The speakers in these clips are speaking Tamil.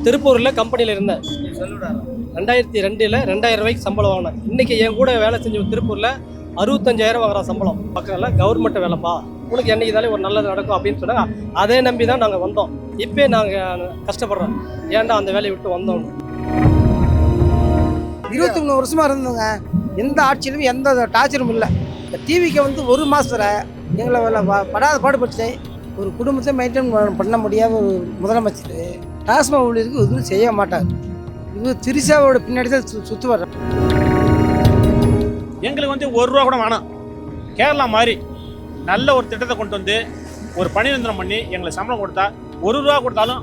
திருப்பூரில் கம்பெனியில் இருந்தேன். 2002 2000 ரூபாய்க்கு சம்பளம் வாங்கினேன். இன்றைக்கி என் கூட வேலை செஞ்ச திருப்பூரில் 65,000 வாங்குறான் சம்பளம். பக்கத்தில் கவர்மெண்ட் வேலைப்பா, உனக்கு என்னைக்கு தானே ஒரு நல்லது நடக்கும் அப்படின்னு சொன்னாங்க. அதே நம்பி தான் நாங்கள் வந்தோம். இப்போ நாங்கள் கஷ்டப்படுறோம். ஏன்டா அந்த வேலையை விட்டு வந்தோம். 23 வருஷமாக இருந்தோங்க. எந்த ஆட்சியிலும் எந்த டார்ச்சரும் இல்லை. இந்த டிவிக்கு வந்து ஒரு மாதத்தில் எங்களை படாத பாடுபட்டு ஒரு குடும்பத்தை மெயின்டைன் பண்ண முடியாத ஒரு முதலமைச்சர் டாஸ்மாக் ஊழியருக்கு எதுவும் செய்ய மாட்டார். இது திரிசாவோட பின்னாடி தான் சுற்று வர்றோம். எங்களுக்கு வந்து ₹1 கூட வேணாம். கேரளா மாதிரி நல்ல ஒரு திட்டத்தை கொண்டு வந்து ஒரு பணி நிரந்தரம் பண்ணி எங்களுக்கு சம்பளம் கொடுத்தா ₹1 கொடுத்தாலும்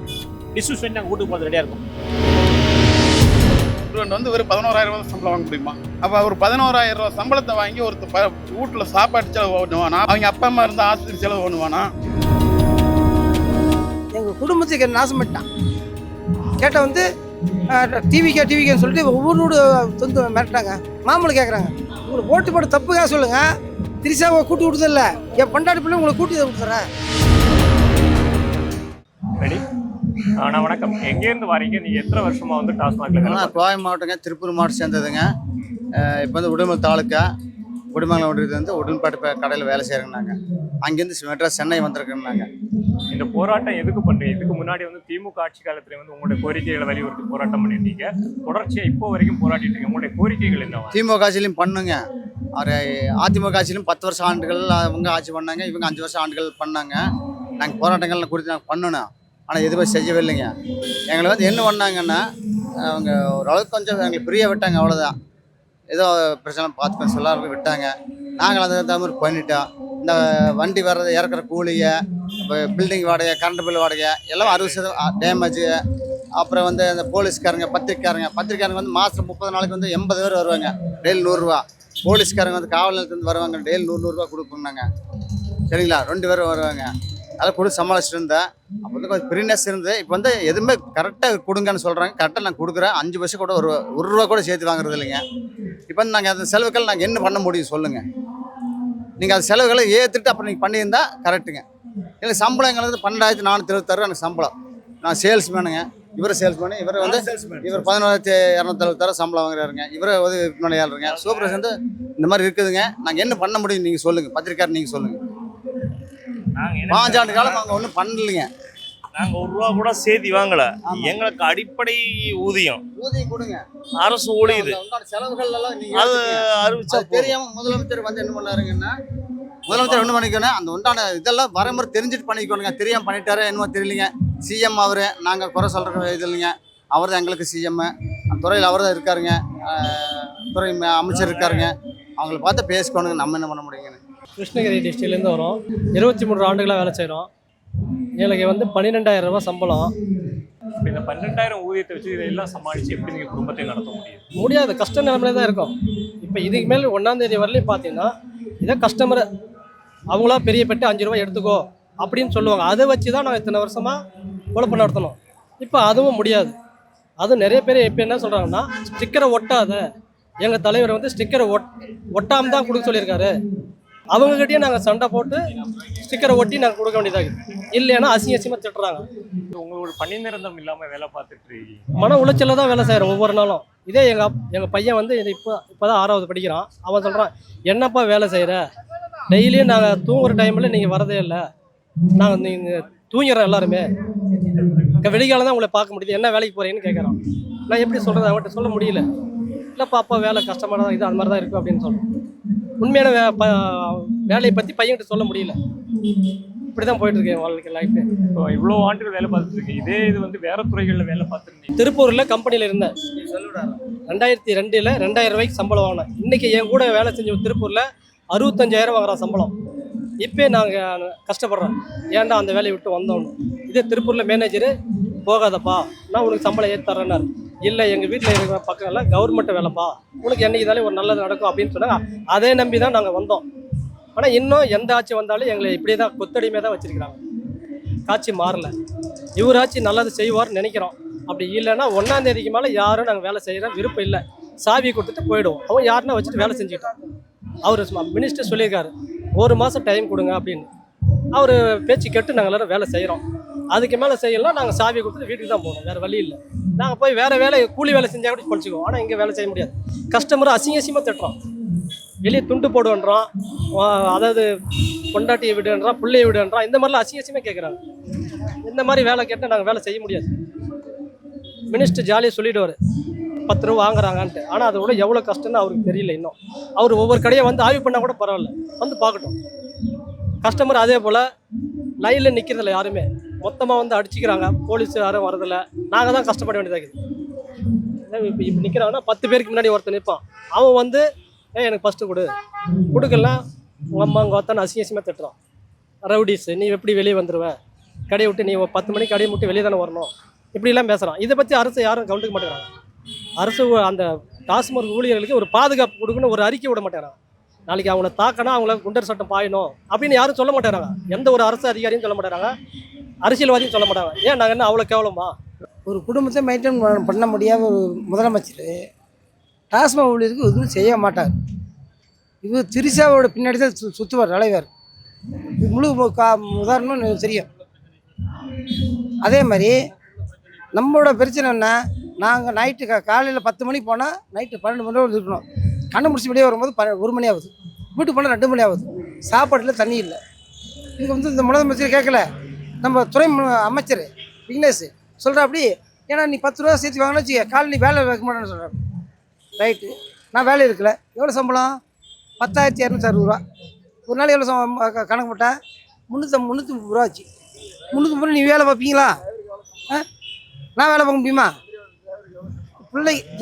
டிஸ்யூஸ் பண்ணி நாங்கள் வீட்டுக்கு போகிறது ரெடியாக இருக்கும். வந்து ஒரு 11,000 சம்பளம் வாங்க முடியுமா? அப்போ ஒரு 11,000 சம்பளத்தை வாங்கி ஒருத்தர் வீட்டில் சாப்பாட்டு செலவு பண்ணுவானா? அவங்க அப்பா அம்மா இருந்தால் ஆஸ்பத்திரி செலவு பண்ணுவானா? எங்கள் குடும்பத்துக்கு நாசம் பண்ணிட்டான். கேட்டால் வந்து டிவிக்கேன்னு சொல்லிட்டு ஒவ்வொரு வந்து மிரட்டாங்க. மாமூలు கேட்குறாங்க, உங்களுக்கு ஓட்டு போட்டு தப்புக்காக சொல்லுங்கள். திரிசாவை கூட்டி விடுதில்ல, என் பண்டாடி பிள்ளை உங்களை கூட்டி கொடுத்துறேன். ரெடி? ஆனால் வணக்கம். எங்கேருந்து வரீங்க? நீங்கள் எத்தனை வருஷமாக வந்து டாஸ்மாகில்? கோவை மாவட்டங்க, திருப்பூர் மாவட்டம் சேர்ந்ததுங்க. இப்போ வந்து உடுமல் தாலுக்கா உடுமலை ஒன்றியது வந்து உடன்பாட்டு கடையில் வேலை செய்கிறோங்க. நாங்கள் அங்கேருந்து மெட்ராஸ் சென்னை வந்திருக்கோங்க. நாங்கள் இந்த போராட்டம் எதுக்கு பண்ணுறீங்க? இதுக்கு முன்னாடி வந்து திமுக ஆட்சி காலத்தில் வந்து உங்களுடைய கோரிக்கைகளை வலியுறுத்தி போராட்டம் பண்ணியிருந்தீங்க. தொடர்ச்சியாக இப்போ வரைக்கும் போராட்டிட்டு இருக்கீங்க. உங்களுடைய கோரிக்கைகள் என்ன? திமுக ஆட்சியிலையும் பண்ணுங்க. அவர் அதிமுக ஆட்சியிலும் 10 வருஷம் ஆண்டுகள் அவங்க ஆட்சி பண்ணாங்க. இவங்க 5 வருஷம் ஆண்டுகள் பண்ணாங்க. நாங்கள் போராட்டங்கள் குறித்து நாங்கள் பண்ணணும். ஆனால் எதுவுமே செய்யவே இல்லைங்க. எங்களை வந்து என்ன பண்ணாங்கன்னா, அவங்க ஓரளவுக்கு கொஞ்சம் எங்களுக்கு பிரிய விட்டாங்க, அவ்வளோதான். ஏதோ பிரச்சனை பார்த்துக்கணும் எல்லாருக்கும் விட்டாங்க. நாங்கள் அதுக்கு தகுந்த மாதிரி பண்ணிட்டோம். இந்த வண்டி வர்றது இறக்குற கூலியை, இப்போ பில்டிங் வாடகை, கரண்ட் பில் வாடகை எல்லாம் 60% டேமேஜு. அப்புறம் வந்து அந்த போலீஸ்காரங்க, பத்திரிக்காரங்க வந்து மாதம் 30 நாளைக்கு வந்து 80 பேர் வருவாங்க. டெய்லி ₹100. போலீஸ்காரங்க வந்து காவல் நிலையத்துலேருந்து வருவாங்க. டெய்லி ₹100 கொடுப்போங்க நாங்கள். சரிங்களா? 2 பேர் வருவாங்க. அதெல்லாம் கொடுத்து சமாளிச்சுட்டு இருந்தேன். அப்போ வந்து கொஞ்சம் ஃப்ரீனஸ் இருந்து, இப்போ வந்து எதுவுமே கரெக்டாக கொடுங்கன்னு சொல்கிறாங்க. கரெக்டாக நான் கொடுக்குறேன். 5 பைசா கூட ₹1 கூட சேர்த்து வாங்குறது இல்லைங்க. இப்போ வந்து நாங்கள் அந்த செலவுகள் நாங்கள் என்ன பண்ண முடியும் சொல்லுங்கள். நீங்கள் அந்த செலவுகளை ஏற்றுட்டு அப்புறம் நீங்கள் பண்ணியிருந்தா கரெக்டுங்க. இல்லை சம்பளம் எங்களுக்கு 12,476 எனக்கு சம்பளம். நான் சேல்ஸ்மேனுங்க. இவர் சேல்ஸ்மேனு. இவர் வந்து இவர் 11,276 சம்பளம் வாங்குறாருங்க. இவர் வந்து விற்பனையாளருங்க. சூப்பர் வந்து இந்த மாதிரி இருக்குதுங்க. நாங்கள் என்ன பண்ண முடியும் நீங்கள் சொல்லுங்கள். பத்திரிக்காரர் நீங்கள் சொல்லுங்கள். 5 ஆண்டு காலம் நாங்கள் ஒன்றும் பண்ணலைங்க. நாங்கள் ₹1 கூட சேர்த்தி வாங்கலை. எங்களுக்கு அடிப்படை ஊதியம் கொடுங்க. அரசு ஊழியது. செலவுகள் எல்லாம் அது அறிவிச்சா தெரியாமல் முதலமைச்சர் வந்து என்ன பண்ணாருங்கன்னா, முதலமைச்சர் என்ன பண்ணிக்கணும், அந்த உண்டான இதெல்லாம் வரமுறை தெரிஞ்சுட்டு பண்ணிக்கணுங்க. தெரியாமல் பண்ணிட்டாரு என்னமோ தெரியலிங்க. சிஎம் அவர், நாங்கள் குறை சொல்கிற இது இல்லைங்க. அவர் தான் எங்களுக்கு சிஎம். அந்த துறையில் அவர் தான் இருக்காருங்க. துறை அமைச்சர் இருக்காருங்க. அவங்கள பார்த்து பேசிக்கணுங்க. நம்ம என்ன பண்ண முடியுங்க? கிருஷ்ணகிரி டிஸ்ட்ரிக்ட்லேருந்து வரோம். 23 ஆண்டுகளாக வேலை செய்கிறோம். எங்களுக்கு வந்து 12,000 ரூபா சம்பளம். இந்த 12,000 ஊதியத்தை வச்சு இதெல்லாம் சமாளித்து எப்படி நீங்கள் குடும்பத்தை நடத்த முடியும்? முடியாது, கஷ்ட நிலைமையில தான் இருக்கும். இப்போ இதுக்கு மேல் 1ஆம் தேதி வரலையும் பார்த்தீங்கன்னா, இதை கஸ்டமர் அவங்களா பெரிய பெட்டு ₹5 எடுத்துக்கோ அப்படின்னு சொல்லுவாங்க. அதை வச்சு தான் நாங்கள் இத்தனை வருஷமாக குழப்பம் நடத்தணும். இப்போ அதுவும் முடியாது. அதுவும் நிறைய பேர் இப்போ என்ன சொல்கிறாங்கன்னா, ஸ்டிக்கரை ஒட்டாத. எங்கள் தலைவர் வந்து ஸ்டிக்கரை ஒட்டாமல் தான் கொடுக்க சொல்லியிருக்காரு. அவங்ககிட்டயும் நாங்கள் சண்டை போட்டு ஸ்டிக்கரை ஒட்டி நாங்கள் கொடுக்க வேண்டியதாக இருக்குது. இல்லைன்னா அசிங்கமாக திட்டுறாங்க. உங்களோட பணி நிரந்தரம் இல்லாமல் வேலை பார்த்துட்டு இருக்கீங்க. மன உளைச்சலில் தான் வேலை செய்கிறோம் ஒவ்வொரு நாளும். இதே எங்கள் பையன் வந்து இது இப்போ தான் 6வது படிக்கிறான். அவன் சொல்கிறான், என்னப்பா வேலை செய்கிற, டெய்லியும் நாங்கள் தூங்குகிற டைமில் நீங்கள் வரதே இல்லை, நாங்கள் நீங்கள் தூங்கிறோம் எல்லாருமே, வெளிக்காலம் தான் உங்களை பார்க்க முடியுது, என்ன வேலைக்கு போகிறீங்கன்னு கேட்குறான். நான் எப்படி சொல்கிறது? அவன்கிட்ட சொல்ல முடியல. இல்லைப்பா அப்பா வேலை கஷ்டமாக தான் இது, அது மாதிரி தான் இருக்கும் அப்படின்னு சொல்கிறேன். உண்மையான வேலையை பற்றி பையன்கிட்ட சொல்ல முடியல. இப்படி தான் போயிட்டுருக்கேன் வாழ்க்கை லைஃபு. இப்போ இவ்வளோ ஆண்டுகள் வேலை பார்த்துருக்கேன். இதே இது வந்து வேறு துறைகளில் வேலை பார்த்துருந்தீங்க. திருப்பூரில் கம்பெனியில் இருந்தேன். 2002 2000 ரூபாய்க்கு சம்பளம் வாங்கினேன். இன்றைக்கி என் கூட வேலை செஞ்ச திருப்பூரில் 65,000 வாங்குறான் சம்பளம். இப்போ நாங்கள் கஷ்டப்படுறோம். ஏன்டா அந்த வேலையை விட்டு வந்தோன்னு. இதே திருப்பூரில் மேனேஜரு, போகாதப்பா நான் உனக்கு சம்பளம் ஏற்றி தரேன்னாரு. இல்லை எங்கள் வீட்டில் இருக்கிற பக்கத்தில் கவர்மெண்ட் வேலைப்பா, உனக்கு என்னைக்கு தானே ஒரு நல்லது நடக்கும் அப்படின்னு சொன்னாங்க. அதே நம்பி தான் நாங்கள் வந்தோம். ஆனால் இன்னும் எந்த ஆட்சி வந்தாலும் எங்களை இப்படி தான் கொத்தடிமே தான் வச்சுருக்கிறாங்க. ஆட்சி மாறலை. இவர் ஆட்சி நல்லது செய்வார்னு நினைக்கிறோம். அப்படி இல்லைன்னா 1ஆம் தேதிக்கு மேலே யாரும் நாங்கள் வேலை செய்கிற விருப்பம் இல்லை. சாவி கொடுத்துட்டு போயிடுவோம். அவன் யாருன்னா வச்சுட்டு வேலை செஞ்சுக்கிட்டோம். அவர் மினிஸ்டர் சொல்லியிருக்காரு, 1 மாதம் டைம் கொடுங்க அப்படின்னு. அவர் பேச்சு கேட்டு நாங்கள் எல்லோரும் வேலை செய்கிறோம். அதுக்கு மேலே செய்யலாம் நாங்கள் சாவியை கொடுத்துட்டு வீட்டுக்கு தான் போகணும், வேறு வழி இல்லை. நாங்கள் போய் வேறு வேலை கூலி வேலை செஞ்சால் கூட படிச்சுக்குவோம். ஆனால் இங்கே வேலை செய்ய முடியாது. கஸ்டமர் அசிங்கமாக திட்டுறோம், வெளியே துண்டு போடுன்றோம், அதாவது பொண்டாட்டியை விடுன்றான், பிள்ளையை விடுன்றான், இந்த மாதிரிலாம் அசிங்கமாக கேட்குறாங்க. இந்த மாதிரி வேலை கேட்டால் நாங்கள் வேலை செய்ய முடியாது. மினிஸ்டர் ஜாலியாக சொல்லிவிடுவார் 10 ரூபா வாங்குறாங்கன்ட்டு. ஆனால் அதோட எவ்வளோ கஷ்டம்னு அவருக்கு தெரியல இன்னும். அவர் ஒவ்வொரு கடையை வந்து ஆய்வு பண்ணால் கூட பரவாயில்ல, வந்து பார்க்கட்டும். கஸ்டமர் அதே போல் லைனில் நிற்கிறதில்ல, யாருமே மொத்தமாக வந்து அடிச்சுக்கிறாங்க. போலீஸ் யாரும் வரதில்லை, நாங்கள் தான் கஷ்டப்பட வேண்டியதாக இருக்குது. இப்போ நிற்கிறாங்கன்னா 10 பேருக்கு முன்னாடி ஒருத்தர் நிற்பான். அவன் வந்து எனக்கு ஃபஸ்ட்டு கொடுக்கலாம் உங்கள் அம்மா உங்கள் ஒருத்தனை அசிங்கமாக திட்டுறான். ரவுடிஸ், நீ எப்படி வெளியே வந்துடுவேன், கடையை விட்டு நீ 10 மணிக்கு கடையை விட்டு வெளியே தானே வரணும், இப்படிலாம் பேசுகிறான். இதை பற்றி அரசு யாரும் கவனிக்க மாட்டேங்கிறாங்க. அரசு அந்த டாஸ்மாக் ஊழியர்களுக்கு ஒரு பாதுகாப்பு கொடுக்கணும், ஒரு அறிக்கை விட மாட்டேங்கிறாங்க. நாளைக்கு அவங்கள தாக்கணும், அவங்கள குண்டர் சட்டம் பாயணும் அப்படின்னு யாரும் சொல்ல மாட்டேறாங்க. எந்த ஒரு அரசு அதிகாரியும் சொல்ல மாட்டேறாங்க, அரசியல்வாதியும் சொல்ல மாட்டாங்க. ஏன் நாங்கள் என்ன அவ்வளோ கேவலமா? ஒரு குடும்பத்தை மெயின்டைன் பண்ண முடியாத ஒரு முதலமைச்சர் டாஸ்மாக் ஊழியருக்கு எதுவும் செய்ய மாட்டார். இது திரிசாவோட பின்னாடி தான் சுற்றுவார் தலைவர். இது முழு உதாரணம் எனக்கு தெரியும். அதே மாதிரி நம்மளோட பிரச்சனை என்ன, நாங்கள் நைட்டு காலையில் 10 மணிக்கு போனால் நைட்டு 12 மணி நேரம் இருக்கணும். கண்ணை முடிச்சு வெளியே வரும்போது 1 மணி ஆகுது, வீட்டுக்கு போனால் 2 மணி ஆகுது, சாப்பாட்டில் தண்ணி இல்லை. இது வந்து இந்த முதலமைச்சர் கேட்கல, நம்ம துறை அமைச்சர் விக்னேஷ் சொல்கிறா அப்படி. ஏன்னா நீ 10 ரூபா சேர்த்து வாங்கினா வச்சுக்க, காலையில் நீ வேலை வைக்க மாட்டேன்னு சொல்கிறேன். ரைட்டு, நான் வேலை இருக்கல. எவ்வளோ சம்பளம்? 10,260 ரூபா. ஒரு நாள் எவ்வளோ கணக்கு போட்டால் 330 ரூபா ஆச்சு. 330 நீ வேலை பார்ப்பீங்களா? நான் வேலை பார்க்க முடியுமா?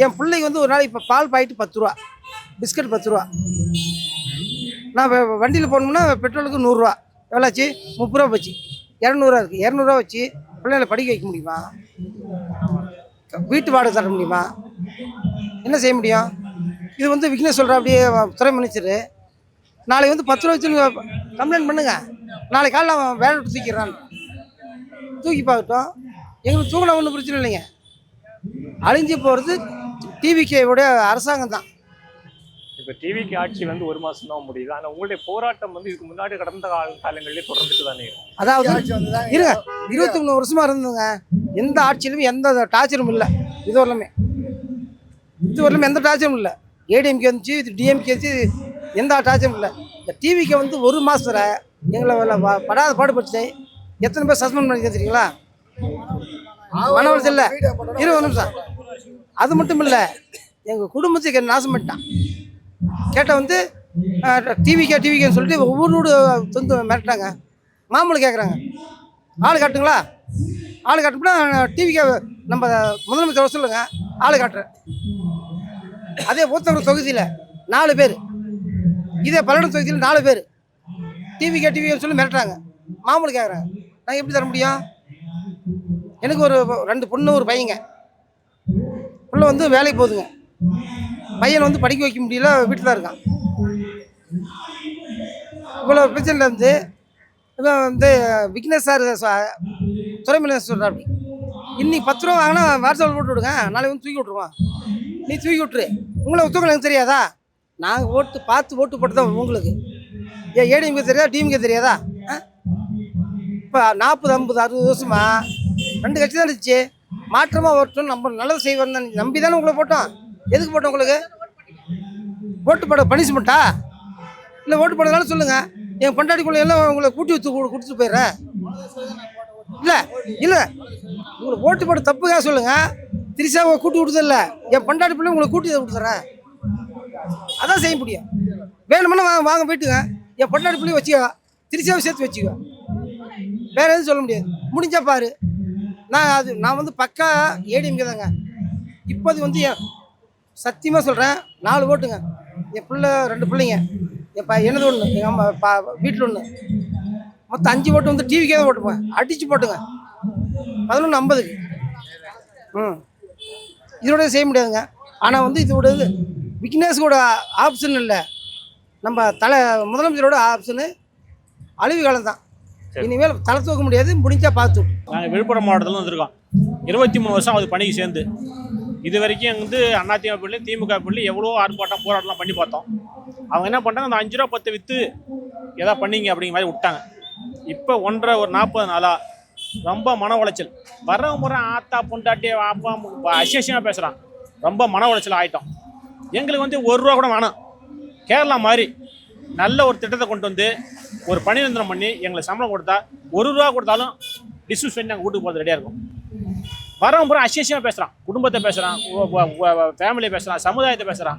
என் பிள்ளைக்கு வந்து ஒரு நாள் இப்போ பால் பாக்கெட்டு 10 ரூபா, பிஸ்கட் 10 ரூபா. நான் வண்டியில் போகணும்னா பெட்ரோலுக்கு 100 ரூபா. எவ்வளோ ஆச்சு? 30 ரூபா போச்சு. 200 ரூபா இருக்குது. 200 ரூபா வச்சு பிள்ளைகளை படிக்க வைக்க முடியுமா? வீட்டு வாடகை தர முடியுமா? என்ன செய்ய முடியும்? இது வந்து விக்னேஷ் சொல்கிற அப்படியே துறை அமைச்சர். நாளைக்கு வந்து 10 ரூபா வச்சு கம்ப்ளைண்ட் பண்ணுங்க. நாளைக்கு காலையில் அவன் வேலை விட்டு தூக்கிடுறான், தூக்கி பார்க்கட்டும். எங்களுக்கு தூக்கினா ஒன்றும் பிரச்சனை இல்லைங்க. அழிஞ்சு போகிறது டிவிகேவுடைய அரசாங்கம் தான். இப்போ டிவிக்கு ஆட்சி வந்து 1 மாதம் தான் முடியுது. ஆனால் உங்களுடைய போராட்டம் வந்து இதுக்கு முன்னாடி கடந்த காலங்களிலே தொடர்ந்துட்டு தானே இருக்கும். அதாவது இருங்க, 23 வருஷமாக இருந்ததுங்க. எந்த ஆட்சியிலும் எந்த டார்ச்சரும் இல்லை. இதுவரையிலுமே எந்த டார்ச்சரும் இல்லை. ஏடிஎம்கே வந்துச்சு, இது டிஎம்கே வந்துச்சு, எந்த டார்ச்சரும் இல்லை. இந்த டிவிக்கு வந்து 1 மாதத்தில் எங்களை படாத பாடுபடுத்து எத்தனை பேர் சஸ்பெண்ட் பண்ணி தெரியுங்களா? மனவளத்தில் இல்லை. 20 நிமிஷம். அது மட்டும் இல்லை, எங்கள் குடும்பத்துக்கு நாசம் பண்ணிட்டான். கேட்டால் வந்து டிவிக்கேன்னு சொல்லிட்டு ஒவ்வொரு வந்து மிரட்டாங்க. மாமூலம் கேட்குறாங்க, ஆள் காட்டுங்களா? ஆள் காட்டுனா டிவிக்கே நம்ம முதலமைச்சர் வர சொல்லுங்க, ஆள் காட்டுறேன். அதே ஊத்தங்கர தொகுதியில் 4 பேர், இதே பல்லடம் தொகுதியில் 4 பேர் டிவிக்கேன்னு சொல்லி மிரட்டுறாங்க. மாமூலம் கேட்குறாங்க. நான் எப்படி தர முடியும்? எனக்கு ஒரு 2 பொண்ணு ஒரு பையங்க. பிள்ளை வந்து வேலைக்கு போகுதுங்க. பையனை வந்து படிக்க வைக்க முடியல, வீட்டில் தான் இருக்கான். இவ்வளோ பிரச்சனையில் இருந்து இவன் வந்து விக்னேஷ் சார் துறை மினிஸ்டர் சொல்கிறா அப்படி. இன்னைக்கு 10 ரூபா வாங்கினா வாட்ஸ்அப்பில் போட்டு விடுங்க, நாளைக்கு வந்து தூக்கி விட்ருவான். நீ தூக்கி விட்டுரு. உங்களை தூக்கம் எனக்கு தெரியாதா? நாங்கள் பார்த்து ஓட்டு போட்டு தான் உங்களுக்கு. ஏன் ஏடிஎம்கே தெரியாதா, டிஎம்கே தெரியாதா? இப்போ 40, 50, 60 வருஷமா 2 கட்சி தான் இருந்துச்சு. மாற்றமாக வரட்டும், நம்ம நல்லது செய்வோம் தான் நம்பி தானே உங்களை போட்டோம். எதுக்கு போட்டோம் உங்களுக்கு? ஓட்டு போட பனிஷ்மெண்ட்டா? இல்லை ஓட்டு போடுறதுனால சொல்லுங்கள். என் பொண்டாட்டிக்குள்ள எல்லாம் உங்களை கூட்டி வச்சு கொடுத்துட்டு போயிடுறேன். இல்லை உங்களுக்கு ஓட்டு போட தப்புக்காக சொல்லுங்கள். திரிசாவை கூட்டி விடுறதில்ல, என் பொண்டாட்டி பிள்ளை உங்களை கூட்டி கொடுத்துட்றேன். அதான் செய்ய முடியும். வேணுமென்னா வாங்க போயிட்டுங்க, என் பொண்டாட்டி பிள்ளையை வச்சுக்கோ, திரிசாவை சேர்த்து வச்சுக்கோ. வேறு எதுவும் சொல்ல முடியாது. முடிஞ்சா பாரு. நான் வந்து பக்கா ஏடிஎம்கே தாங்க. இப்போது வந்து சத்தியமாக சொல்கிறேன், 4 ஓட்டுங்க. என் பிள்ளை 2 பிள்ளைங்க, எனது ஒன்று, எங்கள் அம்மா வீட்டில் ஒன்று, மொத்தம் 5 ஓட்டு வந்து டிவிக்கே தான் ஓட்டுங்க. அடித்து போட்டுங்க 11:50க்கு. இதோட செய்ய முடியாதுங்க. ஆனால் வந்து இதோட விக்னேஷோட ஆப்ஷன் இல்லை, நம்ம முதலமைச்சரோட ஆப்ஷனு அழிவு காலம் தான். இனிமேல் தலை தூக்க முடியாது. முடிஞ்சா பார்த்து. நாங்கள் விழுப்புரம் மாவட்டத்தில் வந்திருக்கோம். 23 வருஷம் அது பணிக்கு சேர்ந்து இது வரைக்கும் வந்து அதிமுக பிள்ளை திமுக பிள்ளை எவ்வளோ ஆர்ப்பாட்டம் போராட்டம்லாம் பண்ணி பார்த்தோம். அவங்க என்ன பண்ணிட்டாங்க, அந்த 5 ரூபா 10 விற்று எதாவது பண்ணிங்க அப்படிங்கிற மாதிரி விட்டாங்க. இப்போ ஒரு 40 நாளாக ரொம்ப மன உளைச்சல். வரவன் முறை ஆத்தா பொண்டாட்டி அப்பா அசியசியமாக பேசுகிறான். ரொம்ப மன உளைச்சல் ஆகிட்டோம். எங்களுக்கு வந்து 1 ரூபா கூட வேணாம். கேரளா மாதிரி நல்ல ஒரு திட்டத்தை கொண்டு வந்து ஒரு பணி நிரந்தரம் பண்ணி எங்களுக்கு சம்பளம் கொடுத்தா 1 ரூபா கொடுத்தாலும் டிஸ்யூஸ் பண்ணி நாங்கள் வீட்டுக்கு போகிறது ரெடியாக இருக்கும். வரவன் பூரா அசியசியமாக பேசுகிறான். குடும்பத்தை பேசுகிறான், ஃபேமிலியை பேசுகிறான், சமுதாயத்தை பேசுகிறான்.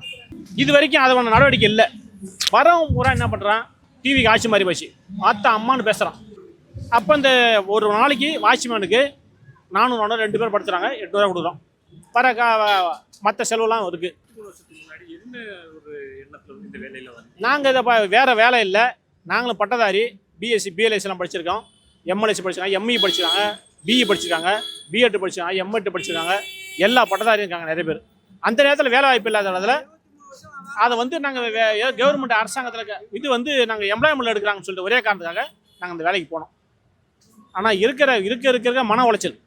இது வரைக்கும் அதுக்கான நடவடிக்கை இல்லை. வரவன் பூரா என்ன பண்ணுறான், டிவிக்கு ஆட்சி மாதிரி போச்சு, அத்தா அம்மானு பேசுகிறான். அப்போ இந்த ஒரு நாளைக்கு வாட்ச்மேனுக்கு 400 2 பேர் படுத்துறாங்க, 8 ரூபா கொடுக்குறோம். மற்ற செலவுலாம் இருக்குது. முன்னாடி என்ன ஒரு எண்ணத்துல இந்த வேலையில வந்து நாங்கள் இதை வேறு வேலை இல்லை. நாங்களும் பட்டதாரி, பிஎஸ்சி பிஎல்எஸ்லாம் படிச்சிருக்கோம், எம்எல்எஸ்சி படிச்சிருக்காங்க, எம்இ படிச்சிருக்காங்க, பிஇ படிச்சிருக்காங்க, பிஎட் படிச்சிருக்காங்க, எம்எட் படிச்சிருக்காங்க. எல்லா பட்டதாரியும் இருக்காங்க நிறைய பேர். அந்த நேரத்தில் வேலை வாய்ப்பு இல்லாத இடத்துல அதை வந்து நாங்கள் கவர்மெண்ட் அரசாங்கத்தில் இது வந்து நாங்கள் எம்ப்ளாய்மெண்ட் எடுக்கிறாங்கன்னு சொல்லிட்டு ஒரே காரணத்துக்காக நாங்கள் அந்த வேலைக்கு போனோம். ஆனால் இருக்கிற மன உளைச்சல்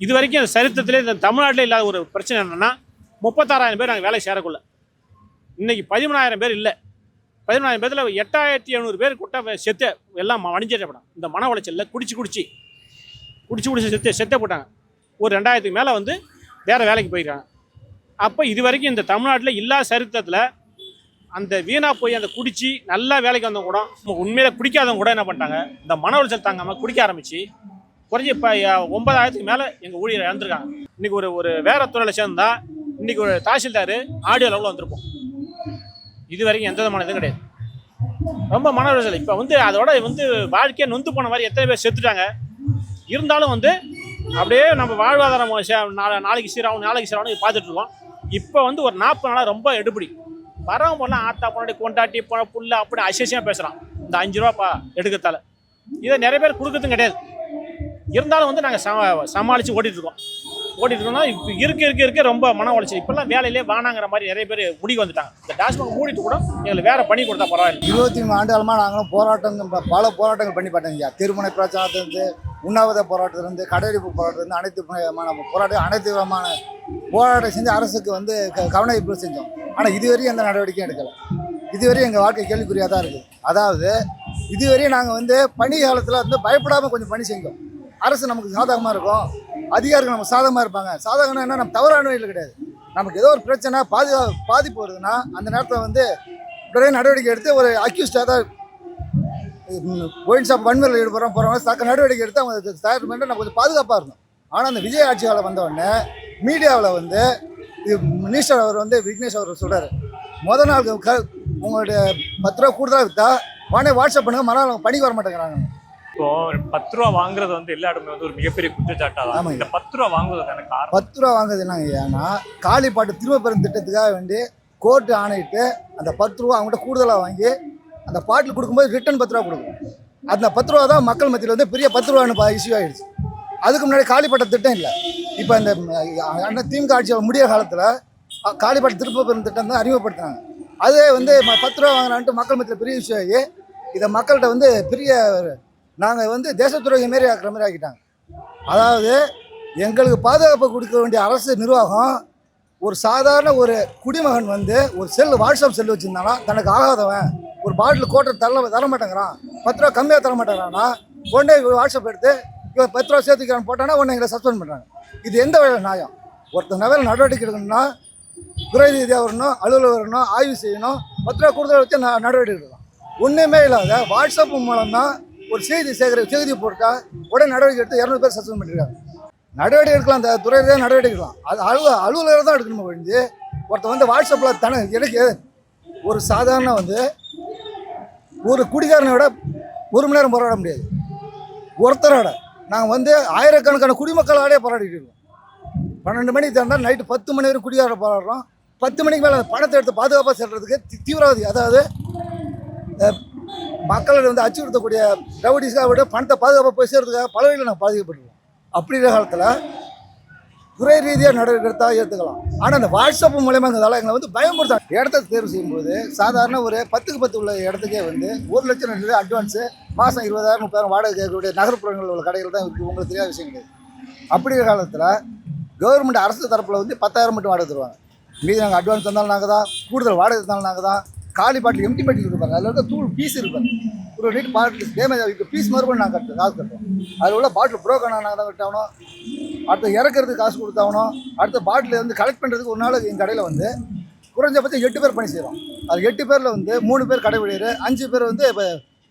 இது வரைக்கும் சரித்திரத்திலே இந்த தமிழ்நாட்டில் இல்லாத ஒரு பிரச்சனை என்னென்னா 36,000 பேர் நாங்கள் வேலைக்கு சேரக்குள்ள. இன்றைக்கி 13,000 பேர் இல்லை. 13,000 பேரில் 8,700 பேர் கூட்ட செத்து எல்லாம் வணிஞ்சிடப்படும். இந்த மன உளைச்சலில் குடிச்சு செத்தே போட்டாங்க. ஒரு 2000க்கு மேலே வந்து வேறு வேலைக்கு போயிருக்காங்க. அப்போ இது வரைக்கும் இந்த தமிழ்நாட்டில் இல்லாத சரித்திரத்தில் அந்த வீணாக போய் அந்த குடிச்சு நல்லா வேலைக்கு வந்தவங்க கூட உண்மையில குடிக்காதவங்க கூட என்ன பண்ணிட்டாங்க, இந்த மன உளைச்சல் தாங்காமல் குடிக்க ஆரம்பித்து குறைஞ்சி இப்போ 9,000க்கு மேலே எங்கள் ஊழியர் இழந்திருக்காங்க. இன்றைக்கி ஒரு வேறு துறையில் சேர்ந்தா இன்றைக்கி ஒரு தாசில்தார் ஆடியோ லெவலில் வந்திருப்போம். இது வரைக்கும் எந்த விதமான இதுவும் கிடையாது. ரொம்ப மன உளைச்சல். இப்போ வந்து அதோட வந்து வாழ்க்கையை நொந்து போன மாதிரி எத்தனை பேர் செத்துட்டாங்க. இருந்தாலும் வந்து அப்படியே நம்ம வாழ்வாதாரம் நாளைக்கு சீராகும் பார்த்துட்ருக்கோம். இப்போ வந்து ஒரு 40 நாளாக ரொம்ப எடுபடி. வரவன் போடலாம் ஆத்தா பொண்ணாடி கொண்டாட்டி புள்ள அப்படி அசியசியமாக பேசுகிறான். இந்த 5 ரூபாப்பா எடுக்கிறதால இதை நிறைய பேர் கொடுக்கறதும் கிடையாது. இருந்தாலும் வந்து நாங்கள் சமாளித்து ஓட்டிகிட்ருக்கோம். இப்போ இருக்க ரொம்ப மன உளைச்சல். இப்போல்லாம் வேலையிலே வானாங்கிற மாதிரி நிறைய பேர் முடிவு வந்துட்டாங்க. இந்த டாஸ்மாக் மூடிட்டு கூட எங்களுக்கு வேறு பணி கொடுத்தா பரவாயில்லை. 23 ஆண்டுகாலமாக நாங்களும் பல போராட்டங்கள் பண்ணி பார்த்தோங்க. திருமண பிரச்சாரத்திலிருந்து, உண்ணாவிரத போராட்டத்திலிருந்து, கடையெடுப்பு போராட்டத்திலிருந்து அனைத்து விதமான போராட்டம் செஞ்சு அரசுக்கு வந்து கவன ஈர்ப்பு செஞ்சோம். ஆனால் இதுவரையும் எந்த நடவடிக்கையும் எடுக்கலை. இதுவரையும் எங்கள் வாழ்க்கை கேள்விக்குறியாக தான் இருக்குது. அதாவது இதுவரையும் நாங்கள் வந்து பணி காலத்தில் வந்து பயப்படாமல் கொஞ்சம் பணி செஞ்சோம். அரசு நமக்கு சாதகமாக இருக்கும், அதிகாரிகள் நமக்கு சாதகமாக இருப்பாங்க. சாதகம்னா என்ன, நம்ம தவறான வழியில் கிடையாது. நமக்கு ஏதோ ஒரு பிரச்சனை பாதிப்பு வருதுன்னா அந்த நேரத்தில் வந்து உடனே நடவடிக்கை எடுத்து ஒரு அக்யூஸ்டாக தான் ஒயின் ஷாப் வன்முறையில் ஈடுபடுறவங்க தக்க நடவடிக்கை எடுத்து அவங்க தயார் பண்ணிட்டு நம்ம கொஞ்சம் பாதுகாப்பாக இருந்தோம். ஆனால் அந்த விஜய் ஆட்சி காலம் வந்தவுடனே மீடியாவில் வந்து மினிஸ்டர் அவர் வந்து விக்னேஷ் அவர் சொல்கிறார், முதல் நாள் உங்களுடைய 10 ரூபா கூடுதலாக விற்றா உடனே வாட்ஸ்அப் பண்ணுங்க, மறுநாள் பணிக்கு வர மாட்டேங்கிறாங்க. இப்போ 10 ரூபா வாங்குறது வந்து எல்லா இடமே வந்து ஒரு மிகப்பெரிய குற்றச்சாட்டாக தான். இந்த 10 ரூபா வாங்குவதற்கான காரணம் 10 ரூபா வாங்குறது என்னங்க, ஏன்னா காலிப்பாட்டு திரும்ப பெறும் திட்டத்துக்காக வேண்டி கோர்ட்டு ஆணையிட்டு அந்த 10 ரூபா அவங்கள்ட்ட கூடுதலாக வாங்கி அந்த பாட்டில் கொடுக்கும்போது ரிட்டன் 10 ரூபா கொடுக்கும். அந்த 10 ரூபா தான் மக்கள் மத்தியில் வந்து பெரிய 10 ரூபான்னு இஷ்யூ ஆகிடுச்சு. அதுக்கு முன்னாடி காலிப்பட்ட திட்டம் இல்லை. இப்போ இந்த திமுக ஆட்சி முடிய காலத்தில் காலிப்பாட்டு திரும்ப பெறும் திட்டம் தான் அறிமுகப்படுத்தினாங்க. அதே வந்து 10 ரூபா வாங்கினான்ட்டு மக்கள் மத்தியில் பெரிய இஷ்யூ ஆகி இதை மக்கள்கிட்ட வந்து பெரிய நாங்கள் வந்து தேசத்துறை மாரி ஆக்குற மாதிரி ஆக்கிட்டாங்க. அதாவது எங்களுக்கு பாதுகாப்பு கொடுக்க வேண்டிய அரசு நிர்வாகம் ஒரு சாதாரண ஒரு குடிமகன் வந்து ஒரு வாட்ஸ்அப் செல்லு வச்சுருந்தானா தனக்கு ஆகாதவன் ஒரு பாட்டில் கோட்டை தர மாட்டேங்கிறான், 10 ரூபா கம்மியாக தர மாட்டேங்கிறான்னா உடனே வாட்ஸ்அப் எடுத்து இவன் 10 ரூபா சேர்த்துக்கிறான்னு போட்டானா உடனே எங்களை சஸ்பெண்ட் பண்ணுறாங்க. இது எந்த வேலை நியாயம்? ஒருத்தர் வேலை நடவடிக்கை எடுக்கணும்னா துறை ரீதியாக வரணும், அலுவலகம் வரணும், ஆய்வு செய்யணும், 10 ரூபா கூடுதல் வச்சு நடவடிக்கை எடுக்கலாம். ஒன்றுமே இல்லாத வாட்ஸ்அப் மூலம் தான் ஒரு செய்தி போட்டால் உடனே நடவடிக்கை எடுத்து 200 பேர் சஸ்பெண்ட் பண்ணியிருக்காங்க. நடவடிக்கை எடுக்கலாம், அந்த துறை ரீதியாக நடவடிக்கை எடுக்கலாம். அது அலுவலகம் தான் எடுக்கணும். ஒழிஞ்சு ஒருத்தர் வந்து வாட்ஸ்அப்பில் எனக்கு ஒரு சாதாரண வந்து ஒரு குடிகாரனை விட 1 மணி நேரம் போராட முடியாது. ஒருத்தரோட நாங்கள் வந்து ஆயிரக்கணக்கான குடிமக்களாலே போராடிட்டு இருக்கோம். 12 மணிக்கு திறந்தால் நைட்டு 10 மணி வரைக்கும் குடிகார போராடுறோம். 10 மணிக்கு மேலே பணத்தை எடுத்து பாதுகாப்பாக செல்றதுக்கு தீவிரவாதி, அதாவது மக்களை வந்து அச்சுறுத்தக்கூடிய ரவுடிஸாக விட பணத்தை பாதுகாப்பாக போய் சேர்றதுக்காக பல வழியில் நாங்கள் பாதிக்கப்பட்டிருக்கோம். அப்படிங்கிற காலத்தில் துறை ரீதியாக நடவடிக்கை எடுத்தால் ஏற்றுக்கலாம். ஆனால் அந்த வாட்ஸ்அப் மூலயமா இருந்ததால் எங்களை வந்து பயன்படுத்தாங்க. இடத்த தேர்வு செய்யும்போது சாதாரண ஒரு 10க்கு 10 உள்ள இடத்துக்கே வந்து 1 லட்சம் 2 லட்சம் அட்வான்ஸு, மாதம் 20,000 30,000 வாடகை கேட்கக்கூடிய நகர்ப்புறங்களில் உள்ள கடைகள் தான் இருக்குது. உங்களுக்கு தெரியாத விஷயம் கிடையாது. அப்படிங்கிற காலத்தில் கவர்மெண்ட் அரசு தரப்பில் வந்து 10,000 மட்டும் வாடகை தருவாங்க. மீதி நாங்கள் அட்வான்ஸ் தந்தாலும் நாங்கள் தான், கூடுதல் வாடகை தந்தாலும் நாங்கள் தான், காலி பாட்டில் எம்டி பாட்டில் இருப்பாங்க, அதில் இருக்க தூள் பீஸ் இருப்பாங்க. ஒரு லிட்டர் பாட்டில் டேமேஜ் ஆகிட்டு பீஸ் மறுபடியும் நாங்கள் காசு கட்டுறோம். அதில் உள்ள பாட்டில் ப்ரோக்கன் நாங்கள் தான் கட்டாகணும், அடுத்து இறக்கிறதுக்கு காசு கொடுத்தாகணும், அடுத்த பாட்டில் வந்து கலெக்ட் பண்ணுறதுக்கு ஒரு நாள் எங்கள் கடையில் வந்து குறைஞ்சபட்சம் 8 பேர் பணி செய்கிறோம். அது 8 பேரில் வந்து 3 பேர் கடை ஊழியர், 5 பேர் வந்து இப்போ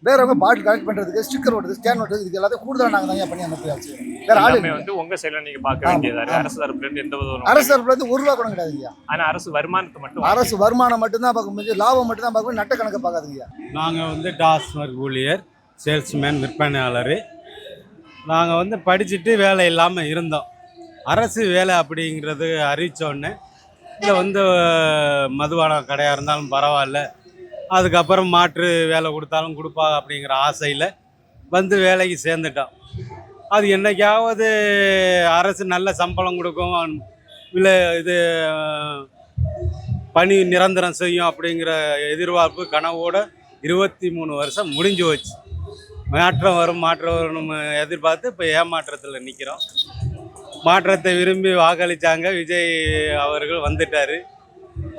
வேறவங்க பாட்டில் கலெக்ட் பண்ணுறதுக்கு, ஸ்டிக்கர் ஓட்டுறது, ஸ்கேன் ஓட்டுறது, இது எல்லாத்தையும் கூடுதலாக நாங்கள் தான் பண்ணி அனுப்பியாச்சு. வேறு ஆள் எல்லாமே வந்து உங்க சைடுல நீங்க பார்க்க வேண்டியதா அரசு தரப்புல இருந்து எந்த விதமான அரசு தரப்புல இருந்து 1 ரூபா கூட கிடையாதுங்க. ஆனா அரசு வருமானத்தை மட்டும் அரசு வருமானம் மட்டும்தான் பார்க்க முடியும், லாபம் மட்டும்தான் பார்க்க முடியும், நட்ட கணக்கு பார்க்காதுங்க. நாங்கள் வந்து டாஸ்மார்க் ஊழியர், சேல்ஸ்மேன், விற்பனையாளர். நாங்கள் வந்து படிச்சுட்டு வேலை இல்லாமல் இருந்தோம். அரசு வேலை அப்படிங்கிறது அறிவித்தோடனே இல்லை வந்து மதுபான கடையாக இருந்தாலும் பரவாயில்ல, அதுக்கப்புறம் மாற்று வேலை கொடுத்தாலும் கொடுப்பாங்க அப்படிங்கிற ஆசையில் வந்து வேலைக்கு சேர்ந்துட்டோம். அது என்றைக்காவது அரசு நல்ல சம்பளம் கொடுக்கும், இல்லை இது பணி நிரந்தரம் செய்யும் அப்படிங்கிற எதிர்பார்ப்பு கனவோட 23 வருஷம் முடிஞ்சு வச்சு. மாற்றம் வரும் எதிர்பார்த்து இப்போ ஏமாற்றத்தில் நிற்கிறோம். மாற்றத்தை விரும்பி வாக்களித்தாங்க, விஜய் அவர்கள் வந்துட்டார்.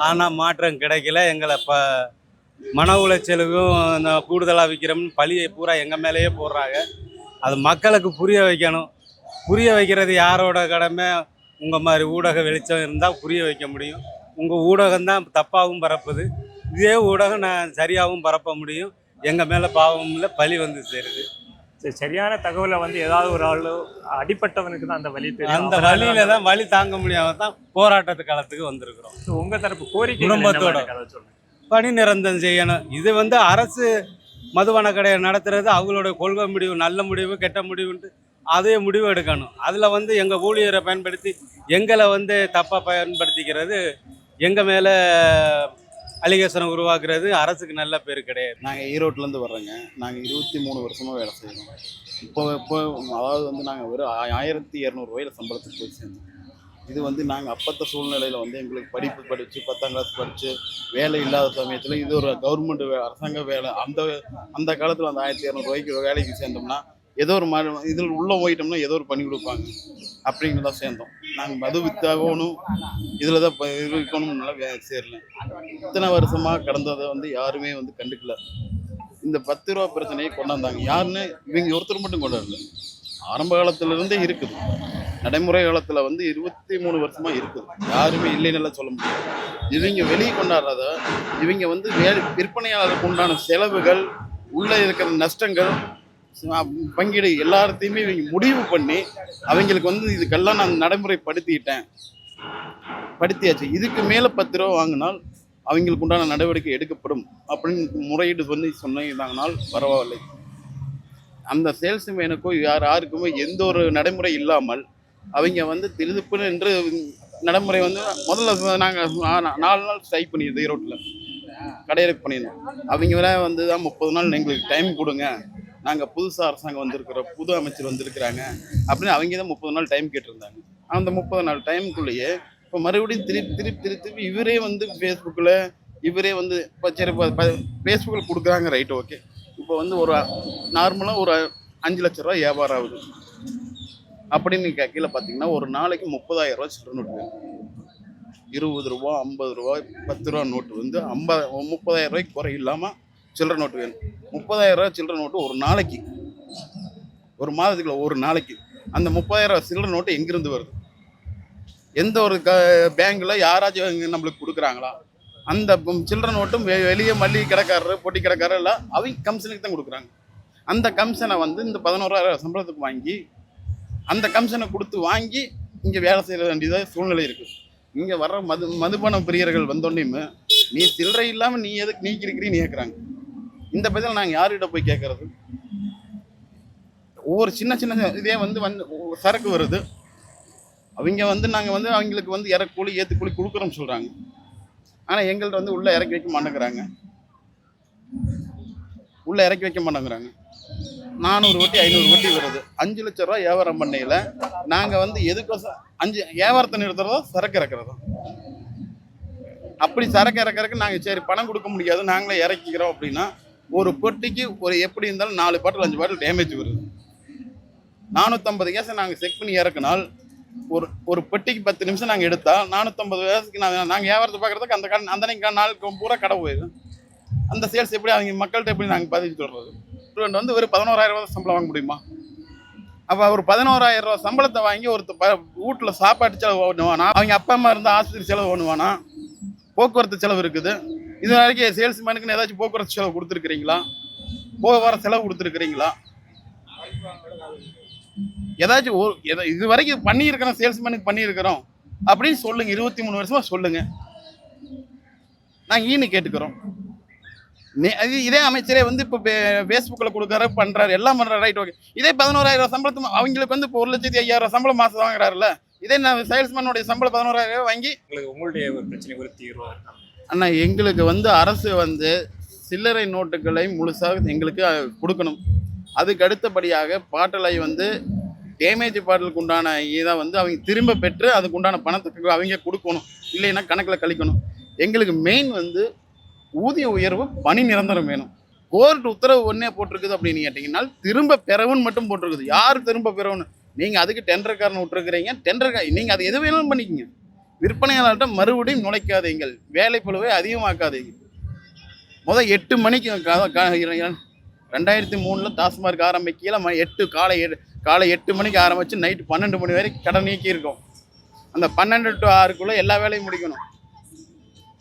ஆனால் மாற்றம் கிடைக்கல. எங்களை மன உளைச்சலுக்கும் இந்த கூடுதலாக விற்கிறோம்னு பழியை பூரா எங்கள் மேலேயே போடுறாங்க. அது மக்களுக்கு புரிய வைக்கணும். புரிய வைக்கிறது யாரோட கடமை? உங்கள் மாதிரி ஊடக வெளிச்சம் இருந்தால் புரிய வைக்க முடியும். உங்கள் ஊடகம்தான் தப்பாகவும் பரப்புது, இதே ஊடகம் நான் சரியாகவும் பரப்ப முடியும். எங்கள் மேலே பாவம் இல்லை, பழி வந்து சேருது. சரியான தகவலை வந்து ஏதாவது ஒரு ஆள் அடிப்பட்டவனுக்கு தான் அந்த வழி தெரியும். அந்த வழியில தான் வழி தாங்க முடியாம தான் போராட்டத்து காலத்துக்கு வந்திருக்கிறோம். உங்க தரப்பு கோரிக்கை குடும்பத்தோட பணி நிரந்தரம் செய்யணும். இது வந்து அரசு மதுபான கடையை நடத்துறது அவங்களோட கொள்கை முடிவு, நல்ல முடிவு கெட்ட முடிவுன்ட்டு அதே முடிவு எடுக்கணும். அதில் வந்து எங்கள் ஊழியரை பயன்படுத்தி எங்களை வந்து தப்பாக பயன்படுத்திக்கிறது, எங்கள் மேலே அலிகேஷனை உருவாக்குறது அரசுக்கு நல்ல பேர் கிடையாது. நாங்கள் ஈரோட்டிலேருந்து வர்றோங்க. நாங்கள் 23 வருஷமாக வேலை செய்யணும். இப்போ அதாவது வந்து நாங்கள் வெறும் 1200 ரூபாயில் சம்பளத்துக்கு போய் சேர்ந்தோம். இது வந்து நாங்கள் அப்பத்த சூழ்நிலையில் வந்து எங்களுக்கு படிப்பு படித்து 10ஆம் கிளாஸ் படித்து வேலை இல்லாத சமயத்தில் இது ஒரு கவர்மெண்ட் அரசாங்க வேலை. அந்த காலத்தில் அந்த 1200 ரூபாய்க்கு வேலைக்கு சேர்ந்தோம்னா ஏதோ ஒரு இதில் உள்ளே போயிட்டோம்னா ஏதோ ஒரு பண்ணி கொடுப்பாங்க அப்படிங்கிறது தான் சேர்ந்தோம். நாங்கள் மது வித்தாகணும், இதில் தான் இருக்கணும்னால சேரல. இத்தனை வருஷமாக கடந்ததை வந்து யாருமே வந்து கண்டுக்கல. இந்த 10 ரூபா பிரச்சனையை கொண்டாந்தாங்க. யாருன்னு இவங்க ஒருத்தர் மட்டும் கொண்டாடல. ஆரம்ப காலத்திலிருந்தே இருக்குது, நடைமுறை காலத்தில் வந்து 23 வருஷமாக இருக்குது. யாருமே இல்லைன்னு சொல்ல முடியாது. இவங்க வெளியே கொண்டாடுறத இவங்க வந்து விற்பனையாளருக்கு உண்டான செலவுகள், உள்ளே இருக்கிற நஷ்டங்கள், பங்கீடு எல்லாத்தையுமே இவங்க முடிவு பண்ணி அவங்களுக்கு வந்து இதுக்கெல்லாம் நான் படுத்தியாச்சு. இதுக்கு மேலே 10 ரூபா வாங்கினால் அவங்களுக்கு உண்டான நடவடிக்கை எடுக்கப்படும் அப்படின்னு முறையீடு சொன்னாங்கனால் பரவாயில்லை. அந்த சேல்ஸ்மேனுக்கோ யாருக்குமே எந்த ஒரு நடைமுறை இல்லாமல் அவங்க வந்து திருதுப்புன்னு என்று நடைமுறை வந்து முதல்ல நாங்கள் 4 நாள் ஸ்ட்ரைக் பண்ணியிருந்தோம். ஈரோட்டில் கடையெடுப்பு பண்ணியிருந்தோம். அவங்க வேற வந்து தான் 30 நாள் எங்களுக்கு டைம் கொடுங்க, நாங்கள் புதுசாக அரசாங்கம் வந்திருக்கிறோம், புது அமைச்சர் வந்திருக்கிறாங்க அப்படின்னு அவங்க தான் 30 நாள் டைம் கேட்டிருந்தாங்க. அந்த 30 நாள் டைமுக்குள்ளேயே இப்போ மறுபடியும் திருப்பி இவரே வந்து ஃபேஸ்புக்கில் இவரே வந்து இப்போ சரி ஃபேஸ்புக்கில் கொடுக்குறாங்க, ரைட்டு ஓகே. இப்போ வந்து ஒரு நார்மலாக ஒரு 5 லட்ச ரூபா வியாபாரம் ஆகுது அப்படின்னு கீழே பார்த்தீங்கன்னா ஒரு நாளைக்கு 30,000 ரூபா சில்லற நோட்டு வேணும். 20 ரூபா 50 ரூபா 10 ரூபா நோட்டு வந்து 30,000 ரூபாய்க்கு குறை இல்லாமல் சில்லற நோட்டு வேணும். 30,000 ரூபா சில்லற நோட்டு ஒரு நாளைக்கு, ஒரு மாதத்துக்குள்ள ஒரு நாளைக்கு அந்த 30,000 ரூபா சில்லற நோட்டு எங்கிருந்து வருது? எந்த ஒரு பேங்க்கில் யாராச்சும் நம்மளுக்கு கொடுக்குறாங்களா? அந்த சில்லற நோட்டும் வெளியே மல்லிகை கடைக்காரர், பொட்டி கடைக்காரர் எல்லாம் அவங்க கமிஷனுக்கு தான் கொடுக்குறாங்க. அந்த கமிஷனை வந்து இந்த 11,000 சம்பளத்துக்கு வாங்கி அந்த கமிஷனை கொடுத்து வாங்கி இங்கே வேலை செய்ய வேண்டியதாக சூழ்நிலை இருக்குது. இங்கே வர்ற மதுபான பிரியர்கள் வந்தோடனே நீ சில்லறை இல்லாமல் நீ எதுக்கு நீக்கிருக்கிறீன்னு கேட்குறாங்க. இந்த பதில் நாங்கள் யார்கிட்ட போய் கேட்கறது? ஒவ்வொரு சின்ன இதே வந்து சரக்கு வருது, அவங்க வந்து நாங்கள் வந்து அவங்களுக்கு வந்து இறக்கூலி ஏற்றுக்கூலி கொடுக்குறோம்னு சொல்கிறாங்க. ஆனால் எங்கள்கிட்ட வந்து உள்ளே இறக்கி வைக்க மாட்டேங்கிறாங்க. 400 வட்டி 500 வட்டி வருது. 5 லட்ச ரூபா வியாபாரம் பண்ணையில் நாங்கள் வந்து எதுக்கோசம் வியாபாரத்தை நிறுத்துறதோ சரக்கு இறக்குறதோ. அப்படி சரக்கு இறக்கிறதுக்கு நாங்கள் சரி பணம் கொடுக்க முடியாது, நாங்களே இறக்கிக்கிறோம் அப்படின்னா ஒரு பொட்டிக்கு ஒரு எப்படி இருந்தாலும் 4 பாட்டில் 5 பாட்டில் டேமேஜ் வருது. 450 கேஸை நாங்கள் செக் பண்ணி இறக்குனால் ஒரு பெட்டிக்கு 10 நிமிஷம் நாங்கள் எடுத்தால் 450 கேஸுக்கு நாங்கள் வியாபாரத்தை பார்க்குறதுக்கு அந்த நாளுக்கு பூரா கடை போயிடும். அந்த சேல்ஸ் எப்படி அவங்க மக்கள்கிட்ட எப்படி நாங்கள் பதிவு சொல்கிறது? ஸ்டூடெண்ட் வந்து ஒரு 11,000 ரூபா சம்பளம் வாங்க முடியுமா? அப்போ ஒரு 11,000 ரூபா சம்பளத்தை வாங்கி வீட்டில் சாப்பாட்டு செலவு ஒன்றுவானா, அவங்க அப்பா அம்மா இருந்தால் ஆஸ்பத்திரி செலவு ஒன்றுவானா, போக்குவரத்து செலவு இருக்குது. இது வரைக்கும் சேல்ஸ்மேனுக்குன்னு ஏதாச்சும் போக்குவரத்து செலவு கொடுத்துருக்குறீங்களா? போக வர செலவு கொடுத்துருக்குறீங்களா? ஏதாச்சும் இது வரைக்கும் பண்ணியிருக்கிறோம், சேல்ஸ்மேனுக்கு பண்ணியிருக்கிறோம் அப்படின்னு சொல்லுங்க. 23 வருஷமா சொல்லுங்க, நாங்கள் ஈன்னு கேட்டுக்கிறோம். இதே அமைச்சரே வந்து இப்போ ஃபேஸ்புக்கில் கொடுக்குற பண்ணுறாரு, எல்லாம் பண்ணுறாரு, ரைட், ஓகே. இதே 11,000 ரூபா சம்பளத்து அவங்களுக்கு வந்து இப்போ 1,05,000 சம்பளம் மாதம் வாங்குறாருல்ல, இதே நான் சேல்ஸ்மேனுடைய சம்பளம் 11,000 வாங்கி உங்களுடைய ஒரு பிரச்சனை ஒரு தீர்வாக இருக்கா? அண்ணா, எங்களுக்கு வந்து அரசு வந்து சில்லறை நோட்டுகளை முழுசாக எங்களுக்கு கொடுக்கணும். அதுக்கு அடுத்தபடியாக பாட்டலை வந்து டேமேஜ் பாட்டிலுக்கு உண்டான இதை வந்து அவங்க திரும்ப பெற்று அதுக்கு உண்டான பணத்துக்கு அவங்க கொடுக்கணும், இல்லைன்னா கணக்கில் கழிக்கணும். எங்களுக்கு மெயின் வந்து ஊதிய உயர்வு, பணி நிரந்தரம் வேணும். கோர்ட் உத்தரவு ஒன்றே போட்டிருக்குது அப்படின்னு கேட்டிங்கன்னா திரும்ப பெறவுன்னு மட்டும் போட்டிருக்குது. யார் திரும்ப பெறவுன்னு? நீங்கள் அதுக்கு டெண்டர்காரனை விட்டுருக்குறீங்க. நீங்கள் அது எது வேணாலும் பண்ணிக்கங்க. விற்பனையாளர்கிட்ட மறுபடியும் நுழைக்காதீங்கள், வேலைப்பளுவை அதிகமாக்காதீங்க. 8 மணிக்கு 2003 டாஸ்மார்க் ஆரம்பிக்கல, காலை 8 மணிக்கு ஆரம்பித்து நைட்டு 12 மணி வரைக்கும் கடை நீக்கி இருக்கோம். அந்த 12 to 6 எல்லா வேலையும் முடிக்கணும்.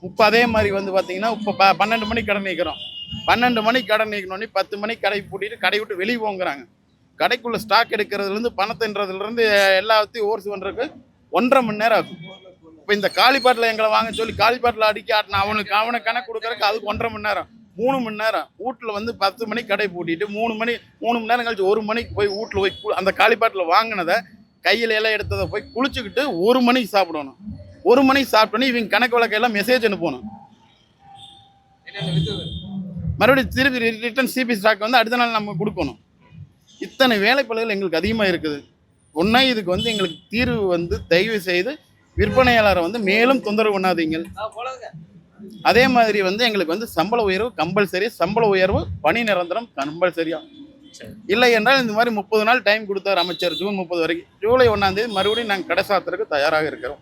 இப்போ அதே மாதிரி வந்து பார்த்தீங்கன்னா இப்போ 12 மணிக்கு கடை நீக்கிறோம். 12 மணிக்கு கடை நீக்கணுன்னே 10 மணிக்கு கடை பூட்டிட்டு கடை விட்டு வெளியே போங்கிறாங்க. கடைக்குள்ளே ஸ்டாக் எடுக்கிறதுலேருந்து பணத்தின்றதுலேருந்து எல்லாத்தையும் ஓர்ஸ் பண்ணுறதுக்கு 1.5 மணி நேரம் ஆகும். இப்போ இந்த காலிப்பாட்டில் எங்களை வாங்க சொல்லி காலிப்பாட்டில் அடிக்க ஆட்டினா அவனுக்கு கணக்கு கொடுக்குறதுக்கு அதுக்கு 1.5 மணி நேரம், 3 மணி நேரம். வீட்டில் வந்து 10 மணிக்கு கடை பூட்டிட்டு 3 மணி நேரம் கழிச்சு 1 மணிக்கு போய் வீட்டில் போய் அந்த காலிப்பாட்டில் வாங்கினதை கையில் எல்லாம் எடுத்ததை போய் குளிச்சுக்கிட்டு 1 மணிக்கு சாப்பிடணும். 1 மணிக்கு சாப்பிட்டோன்னே இவங்க கணக்கு வழக்கையெல்லாம் மெசேஜ் அனுப்பணும். மறுபடியும் திருப்பி ரிட்டர்ன் சிபி ஸ்டாக் வந்து அடுத்த நாள் நம்ம கொடுக்கணும். இத்தனை வேலைப்பளுகள் எங்களுக்கு அதிகமாக இருக்குது. ஒன்றா இதுக்கு வந்து எங்களுக்கு தீர்வு வந்து தயவு செய்து விற்பனையாளரை வந்து மேலும் தொந்தரவு பண்ணாதீங்க. அதே மாதிரி வந்து எங்களுக்கு வந்து சம்பள உயர்வு கம்பல்சரி, சம்பள உயர்வு பணி நிரந்தரம் கம்பல்சரியா. இல்லை என்றால் இந்த மாதிரி 30 நாள் டைம் கொடுத்தார் அமைச்சர், ஜூன் 30 வரைக்கும். ஜூலை 1ஆம் தேதி மறுபடியும் நாங்கள் கடை சாத்துறதுக்கு தயாராக இருக்கிறோம்.